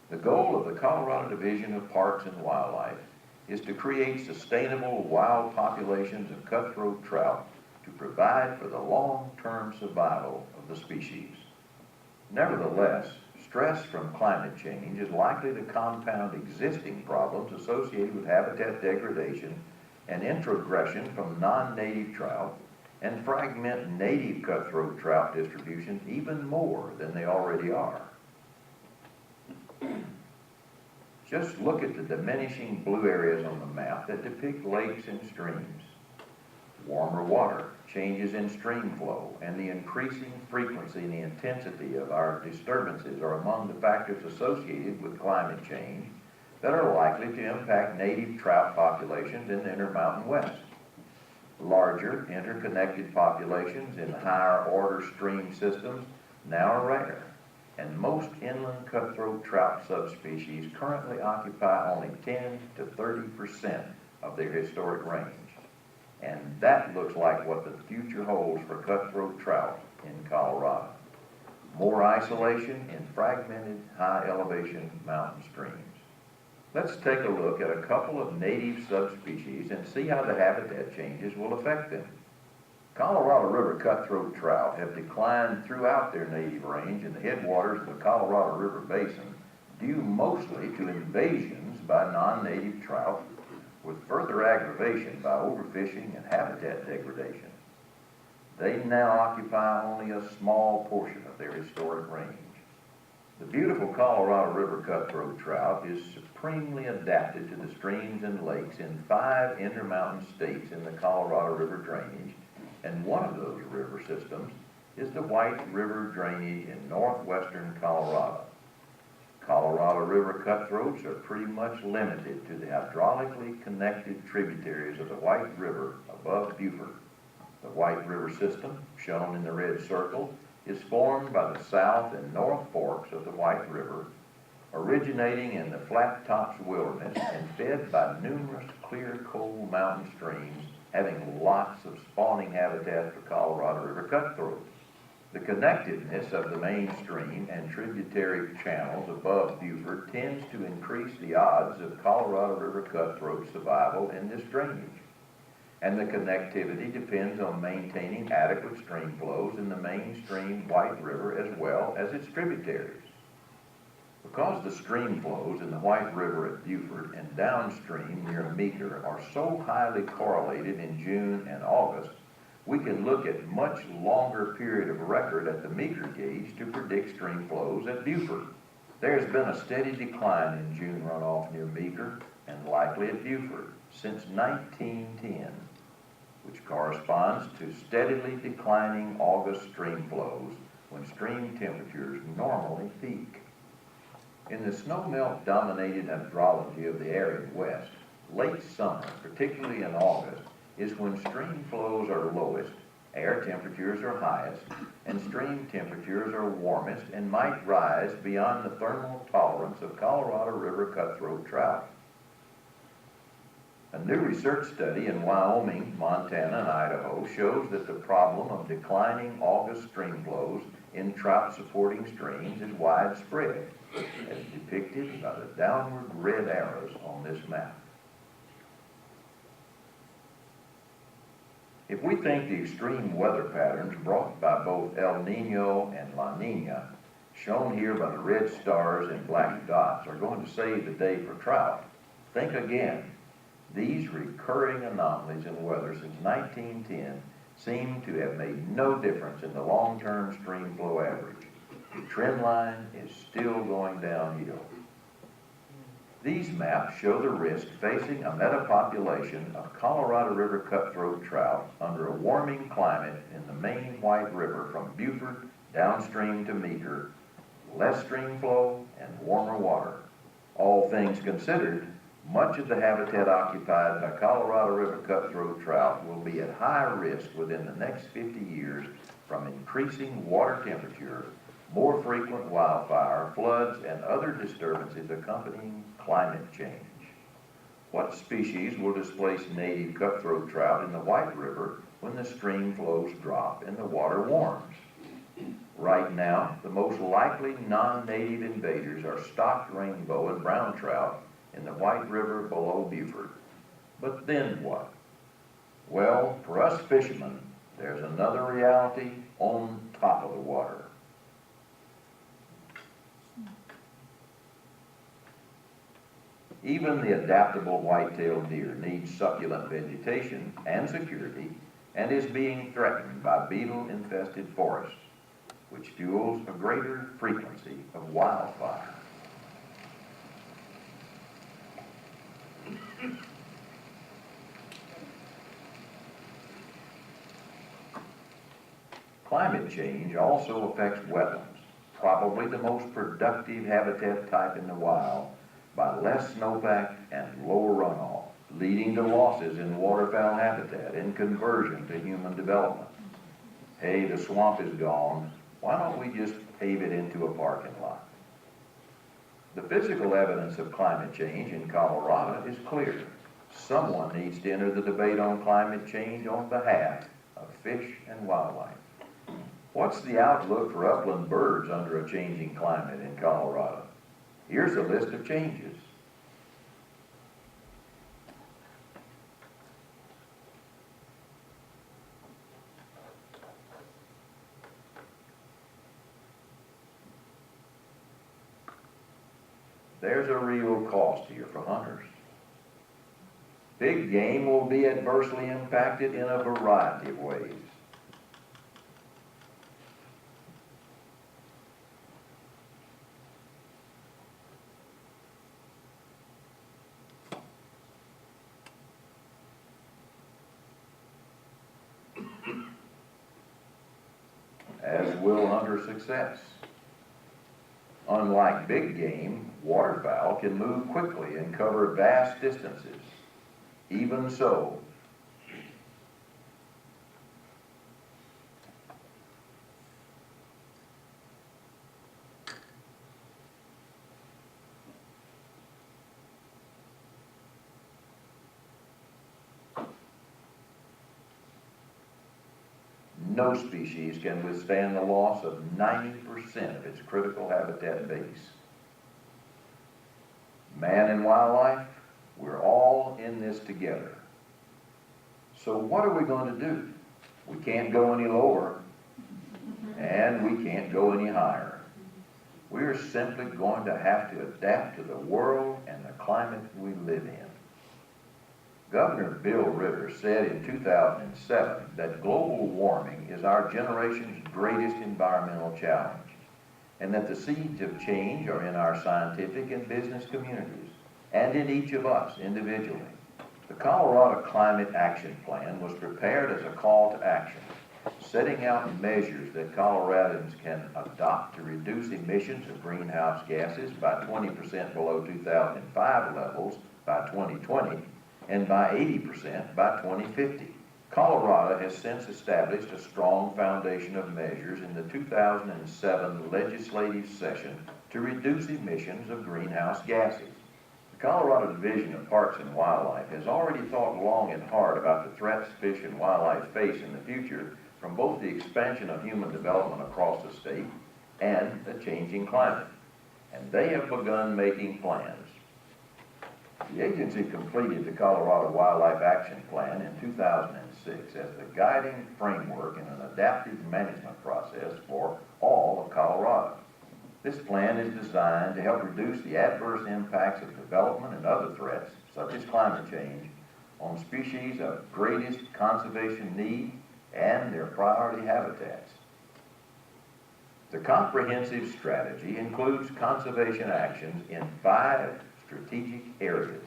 The goal of the Colorado Division of Parks and Wildlife is to create sustainable wild populations of cutthroat trout to provide for the long-term survival of the species. Nevertheless, stress from climate change is likely to compound existing problems associated with habitat degradation and introgression from non-native trout, and fragment native cutthroat trout distributions even more than they already are. Just look at the diminishing blue areas on the map that depict lakes and streams. Warmer water, changes in stream flow, and the increasing frequency and the intensity of our disturbances are among the factors associated with climate change that are likely to impact native trout populations in the Intermountain West. Larger, interconnected populations in higher order stream systems now are rare, and most inland cutthroat trout subspecies currently occupy only 10 to 30% of their historic range. And that looks like what the future holds for cutthroat trout in Colorado. More isolation in fragmented, high elevation mountain streams. Let's take a look at a couple of native subspecies and see how the habitat changes will affect them. Colorado River cutthroat trout have declined throughout their native range in the headwaters of the Colorado River Basin, due mostly to invasions by non-native trout, with further aggravation by overfishing and habitat degradation. They now occupy only a small portion of their historic range. The beautiful Colorado River cutthroat trout is supremely adapted to the streams and lakes in 5 intermountain states in the Colorado River drainage, and one of those river systems is the White River drainage in northwestern Colorado. Colorado River cutthroats are pretty much limited to the hydraulically connected tributaries of the White River above Beaufort. The White River system, shown in the red circle, is formed by the south and north forks of the White River, originating in the Flat Tops Wilderness and fed by numerous clear, cold mountain streams, having lots of spawning habitat for Colorado River cutthroats. The connectedness of the main stream and tributary channels above Beaufort tends to increase the odds of Colorado River cutthroat survival in this drainage. And the connectivity depends on maintaining adequate stream flows in the mainstream White River as well as its tributaries. Because the stream flows in the White River at Beaufort and downstream near Meeker are so highly correlated in June and August, we can look at much longer period of record at the Meeker gauge to predict stream flows at Beaufort. There's been a steady decline in June runoff near Meeker and likely at Beaufort since 1910. Which corresponds to steadily declining August stream flows when stream temperatures normally peak. In the snowmelt-dominated hydrology of the arid west, late summer, particularly in August, is when stream flows are lowest, air temperatures are highest, and stream temperatures are warmest and might rise beyond the thermal tolerance of Colorado River cutthroat trout. A new research study in Wyoming, Montana, and Idaho shows that the problem of declining August stream flows in trout-supporting streams is widespread, as depicted by the downward red arrows on this map. If we think the extreme weather patterns brought by both El Nino and La Nina, shown here by the red stars and black dots, are going to save the day for trout, think again. These recurring anomalies in weather since 1910 seem to have made no difference in the long-term stream flow average. The trend line is still going downhill. These maps show the risk facing a metapopulation of Colorado River cutthroat trout under a warming climate in the main White River from Beaufort downstream to Meeker, less stream flow and warmer water. All things considered, much of the habitat occupied by Colorado River cutthroat trout will be at high risk within the next 50 years from increasing water temperature, more frequent wildfire, floods, and other disturbances accompanying climate change. What species will displace native cutthroat trout in the White River when the stream flows drop and the water warms? Right now, the most likely non-native invaders are stocked rainbow and brown trout in the White River below Beaufort. But then what? Well, for us fishermen, there's another reality on top of the water. Even the adaptable white-tailed deer needs succulent vegetation and security and is being threatened by beetle-infested forests, which fuels a greater frequency of wildfire. Climate change also affects wetlands, probably the most productive habitat type in the wild, by less snowpack and lower runoff, leading to losses in waterfowl habitat and conversion to human development. Hey, the swamp is gone. Why don't we just pave it into a parking lot? The physical evidence of climate change in Colorado is clear. Someone needs to enter the debate on climate change on behalf of fish and wildlife. What's the outlook for upland birds under a changing climate in Colorado? Here's a list of changes. There's a real cost here for hunters. Big game will be adversely impacted in a variety of ways. as will hunter success. Unlike big game, waterfowl can move quickly and cover vast distances. Even so, no species can withstand the loss of 90% of its critical habitat base. Man and wildlife, we're all in this together. So what are we going to do? We can't go any lower, and we can't go any higher. We're simply going to have to adapt to the world and the climate we live in. Governor Bill Rivers said in 2007 that global warming is our generation's greatest environmental challenge, and that the seeds of change are in our scientific and business communities, and in each of us individually. The Colorado Climate Action Plan was prepared as a call to action, setting out measures that Coloradans can adopt to reduce emissions of greenhouse gases by 20% below 2005 levels by 2020, and by 80% by 2050. Colorado has since established a strong foundation of measures in the 2007 legislative session to reduce emissions of greenhouse gases. The Colorado Division of Parks and Wildlife has already thought long and hard about the threats fish and wildlife face in the future from both the expansion of human development across the state and the changing climate, and they have begun making plans. The agency completed the Colorado Wildlife Action Plan in 2006 as the guiding framework in an adaptive management process for all of Colorado. This plan is designed to help reduce the adverse impacts of development and other threats, such as climate change, on species of greatest conservation need and their priority habitats. The comprehensive strategy includes conservation actions in 5 strategic areas.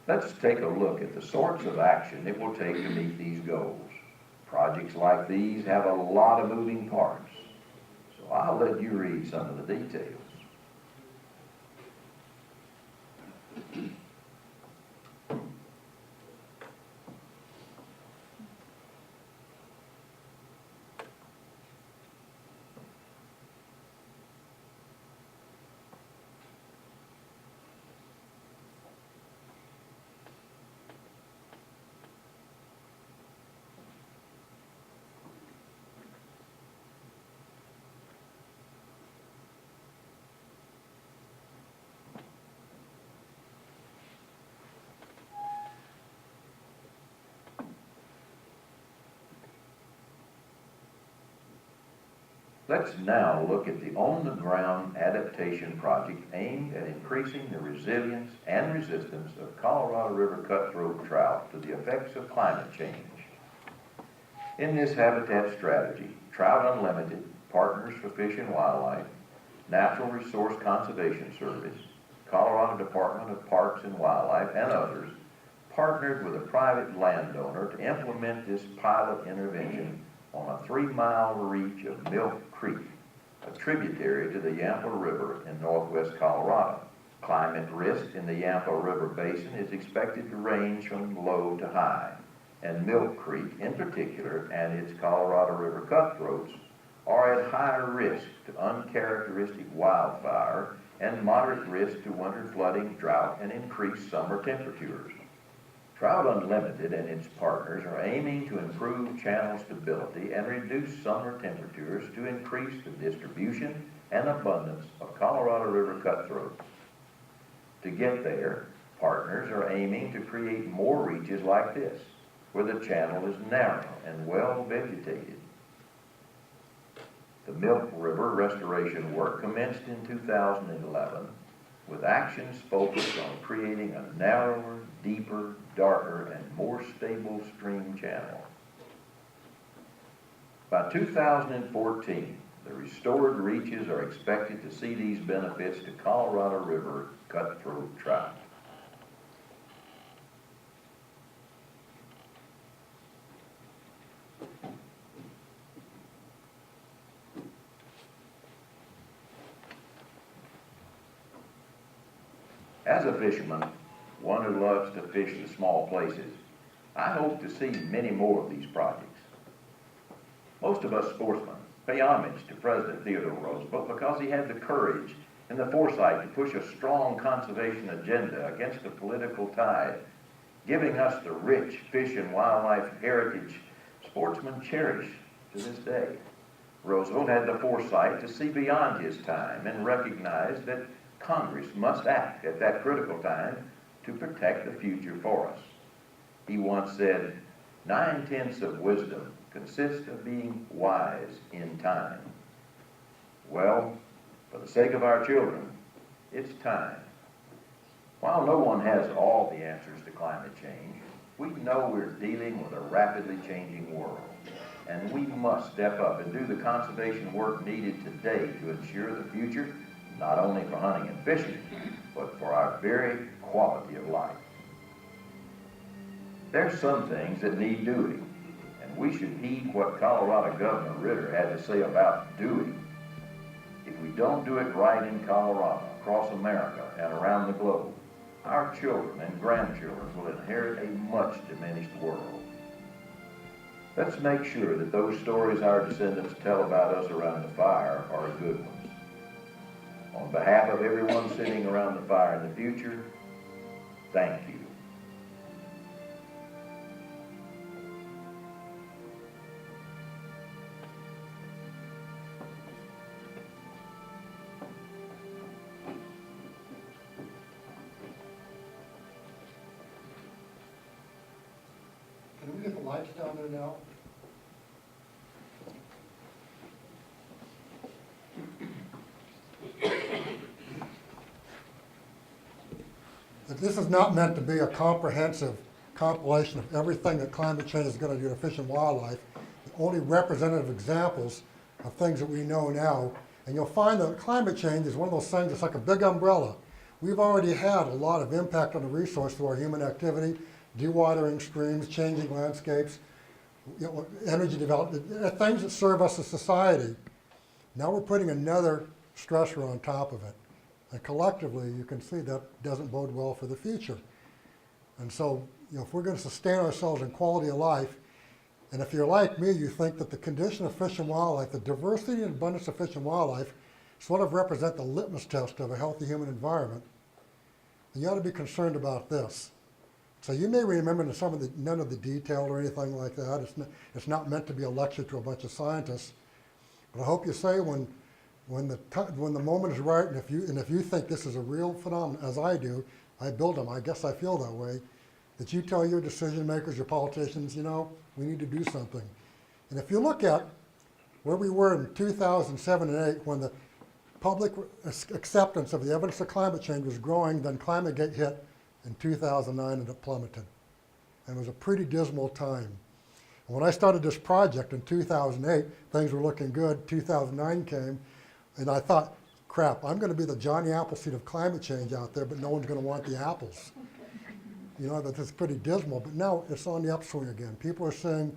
Let's take a look at the sorts of action it will take to meet these goals. Projects like these have a lot of moving parts, so I'll let you read some of the details. Let's now look at the on-the-ground adaptation project aimed at increasing the resilience and resistance of Colorado River cutthroat trout to the effects of climate change. In this habitat strategy, Trout Unlimited, Partners for Fish and Wildlife, Natural Resource Conservation Service, Colorado Department of Parks and Wildlife, and others partnered with a private landowner to implement this pilot intervention on a 3-mile reach of Milk Creek, a tributary to the Yampa River in northwest Colorado. Climate risk in the Yampa River basin is expected to range from low to high, and Milk Creek in particular and its Colorado River cutthroats are at higher risk to uncharacteristic wildfire and moderate risk to winter flooding, drought, and increased summer temperatures. Trout Unlimited and its partners are aiming to improve channel stability and reduce summer temperatures to increase the distribution and abundance of Colorado River cutthroats. To get there, partners are aiming to create more reaches like this, where the channel is narrow and well vegetated. The Milk River restoration work commenced in 2011 with actions focused on creating a narrower, deeper, darker, and more stable stream channel. By 2014, the restored reaches are expected to see these benefits to Colorado River cutthroat trout. As a fisherman, one who loves to fish the small places, I hope to see many more of these projects. Most of us sportsmen pay homage to President Theodore Roosevelt because he had the courage and the foresight to push a strong conservation agenda against the political tide, giving us the rich fish and wildlife heritage sportsmen cherish to this day. Roosevelt had the foresight to see beyond his time and recognize that Congress must act at that critical time to protect the future for us. He once said, 9/10 of wisdom consists of being wise in time. Well, for the sake of our children, it's time. While no one has all the answers to climate change, we know we're dealing with a rapidly changing world, and we must step up and do the conservation work needed today to ensure the future, not only for hunting and fishing, but for our very quality of life. There's some things that need doing, and we should heed what Colorado Governor Ritter had to say about doing. If we don't do it right in Colorado, across America, and around the globe, our children and grandchildren will inherit a much diminished world. Let's make sure that those stories our descendants tell about us around the fire are good ones. On behalf of everyone sitting around the fire in the future, thank you. Can we get the lights down there now? That this is not meant to be a comprehensive compilation of everything that climate change is going to do to fish and wildlife, only representative examples of things that we know now. And you'll find that climate change is one of those things that's like a big umbrella. We've already had a lot of impact on the resource through our human activity, dewatering streams, changing landscapes, energy development, things that serve us as society. Now we're putting another stressor on top of it. And collectively, you can see that doesn't bode well for the future. And so, if we're going to sustain ourselves in quality of life, and if you're like me, you think that the condition of fish and wildlife, the diversity and abundance of fish and wildlife, sort of represent the litmus test of a healthy human environment, then you ought to be concerned about this. So you may remember none of the detail or anything like that. It's not meant to be a lecture to a bunch of scientists. But I hope you say when the moment is right, and if you think this is a real phenomenon, as I do, I build them, I guess I feel that way, that you tell your decision makers, your politicians, we need to do something. And if you look at where we were in 2007 and 8, when the public acceptance of the evidence of climate change was growing, then ClimateGate hit in 2009 and it plummeted. And it was a pretty dismal time. And when I started this project in 2008, things were looking good. 2009 came, and I thought, crap, I'm going to be the Johnny Appleseed of climate change out there, but no one's going to want the apples. That's pretty dismal, but now it's on the upswing again. People are saying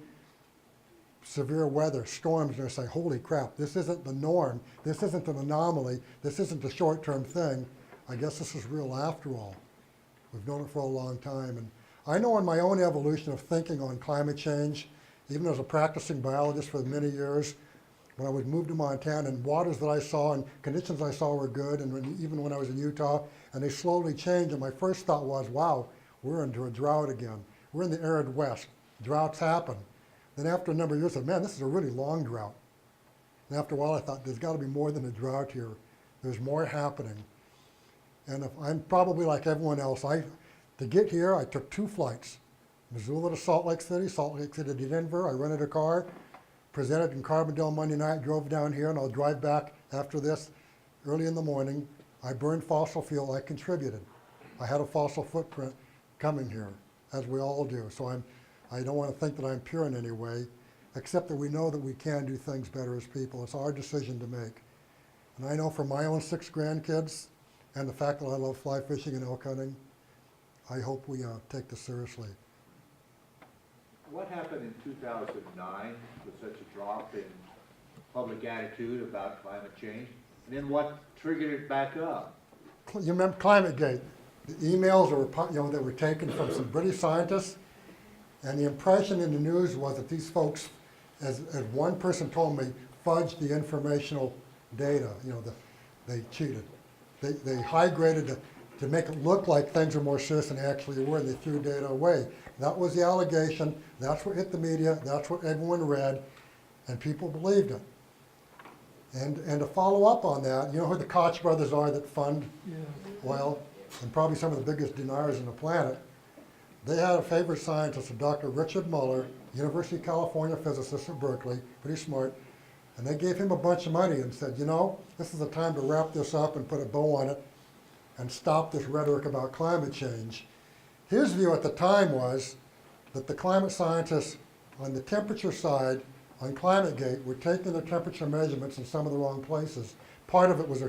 severe weather, storms, and they're saying, holy crap, this isn't the norm. This isn't an anomaly. This isn't a short-term thing. I guess this is real after all. We've known it for a long time. And I know in my own evolution of thinking on climate change, even as a practicing biologist for many years, when I was moved to Montana, and waters that I saw and conditions I saw were good, and even when I was in Utah, and they slowly changed, and my first thought was, wow, we're into a drought again. We're in the arid West. Droughts happen. Then after a number of years, I said, man, this is a really long drought. And after a while, I thought, there's got to be more than a drought here. There's more happening. And if I'm probably like everyone else, to get here, I took 2 flights. Missoula to Salt Lake City to Denver. I rented a car, presented in Carbondale Monday night, drove down here, and I'll drive back after this early in the morning. I burned fossil fuel, I contributed. I had a fossil footprint coming here, as we all do. So I don't want to think that I'm pure in any way, except that we know that we can do things better as people. It's our decision to make. And I know for my own 6 grandkids, and the fact that I love fly fishing and elk hunting, I hope we take this seriously. What happened in 2009 with such a drop in public attitude about climate change? And then what triggered it back up? You remember ClimateGate? The emails that were, that were taken from some British scientists, and the impression in the news was that these folks, as one person told me, fudged the informational data. They cheated. They high-graded to make it look like things were more serious than they actually were, and they threw data away. That was the allegation. That's what hit the media. That's what everyone read, and people believed it. And to follow up on that, you know who the Koch brothers are that fund oil, and probably some of the biggest deniers on the planet? They had a favorite scientist, Dr. Richard Muller, University of California physicist at Berkeley, pretty smart, and they gave him a bunch of money and said, this is the time to wrap this up and put a bow on it and stop this rhetoric about climate change. His view at the time was that the climate scientists on the temperature side on ClimateGate were taking the temperature measurements in some of the wrong places. Part of it was,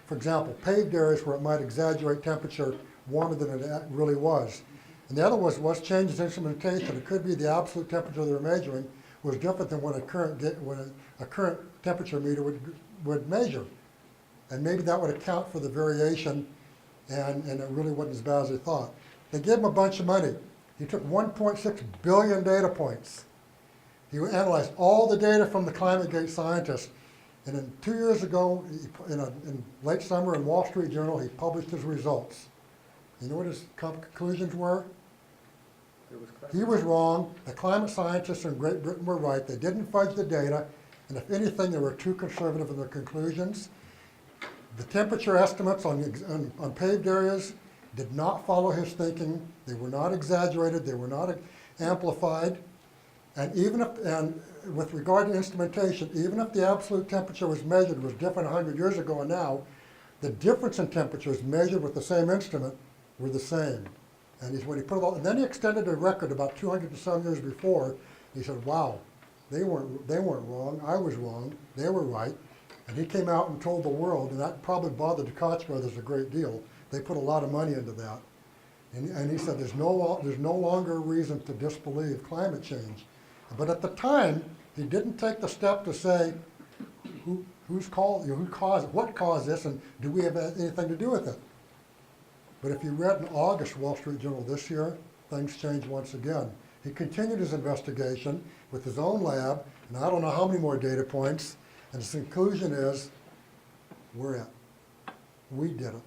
for example, paved areas where it might exaggerate temperature warmer than it really was. And the other was changes in instrumentation. It could be the absolute temperature they were measuring was different than what a current temperature meter would measure. And maybe that would account for the variation, and it really wasn't as bad as they thought. They gave him a bunch of money. He took 1.6 billion data points. He analyzed all the data from the ClimateGate scientists. And then 2 years ago, in late summer in Wall Street Journal, he published his results. You know what his conclusions were? He was wrong. The climate scientists in Great Britain were right. They didn't fudge the data. And if anything, they were too conservative in their conclusions. The temperature estimates on paved areas did not follow his thinking. They were not exaggerated. They were not amplified. And with regard to instrumentation, even if the absolute temperature was measured was different 100 years ago and now, the difference in temperatures measured with the same instrument were the same. And and then he extended the record about 200 and some years before. He said, wow, they weren't wrong. I was wrong. They were right. And he came out and told the world, and that probably bothered the Koch brothers a great deal. They put a lot of money into that. And he said, there's no longer a reason to disbelieve climate change. But at the time, he didn't take the step to say, what caused this, and do we have anything to do with it? But if you read in August Wall Street Journal this year, things changed once again. He continued his investigation with his own lab, and I don't know how many more data points, and his conclusion is, we're it. We did it.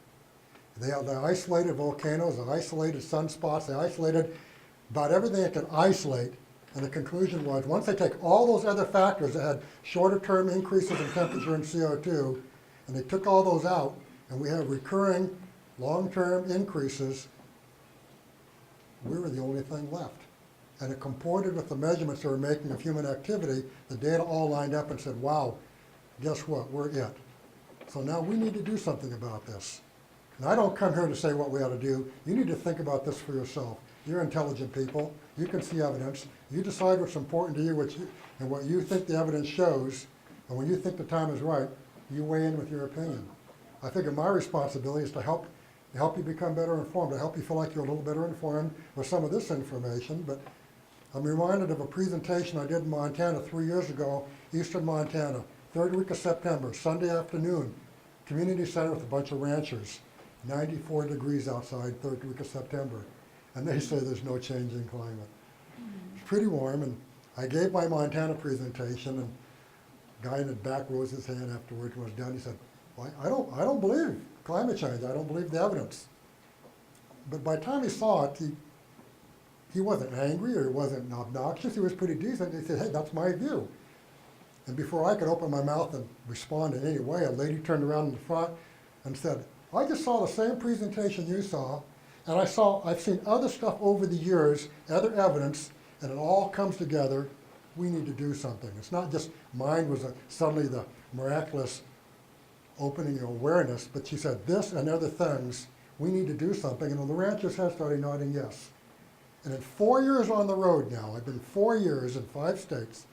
They isolated volcanoes, they isolated sunspots, they isolated about everything they could isolate, and the conclusion was, once they take all those other factors that had shorter-term increases in temperature and CO2, and they took all those out, and we have recurring long-term increases, we were the only thing left. And it comported with the measurements they were making of human activity. The data all lined up and said, wow, guess what, we're it. So now we need to do something about this. And I don't come here to say what we ought to do. You need to think about this for yourself. You're intelligent people. You can see evidence. You decide what's important to you, and what you think the evidence shows, and when you think the time is right, you weigh in with your opinion. I figure my responsibility is to help you become better informed, to help you feel like you're a little better informed with some of this information. But I'm reminded of a presentation I did in Montana 3 years ago, eastern Montana, third week of September, Sunday afternoon, community center with a bunch of ranchers, 94 degrees outside, third week of September. And they say there's no change in climate. It's pretty warm, and I gave my Montana presentation, and a guy in the back rose his hand afterwards and was done. He said, well, I don't believe climate change. I don't believe the evidence. But by the time he saw it, he wasn't angry or he wasn't obnoxious. He was pretty decent. He said, hey, that's my view. And before I could open my mouth and respond in any way, a lady turned around in the front and said, I just saw the same presentation you saw, and I've seen other stuff over the years, other evidence, and it all comes together. We need to do something. It's not just mine was suddenly the miraculous opening awareness, but she said this and other things, we need to do something, and the ranchers have started nodding yes. And in 4 years on the road now, I've been 4 years in 5 states.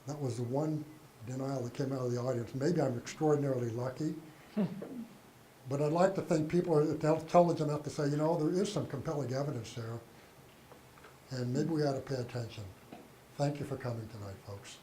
That was the one denial that came out of the audience. Maybe I'm extraordinarily lucky. But I'd like to think people are intelligent enough to say, you know, there is some compelling evidence there. And maybe we ought to pay attention. Thank you for coming tonight, folks.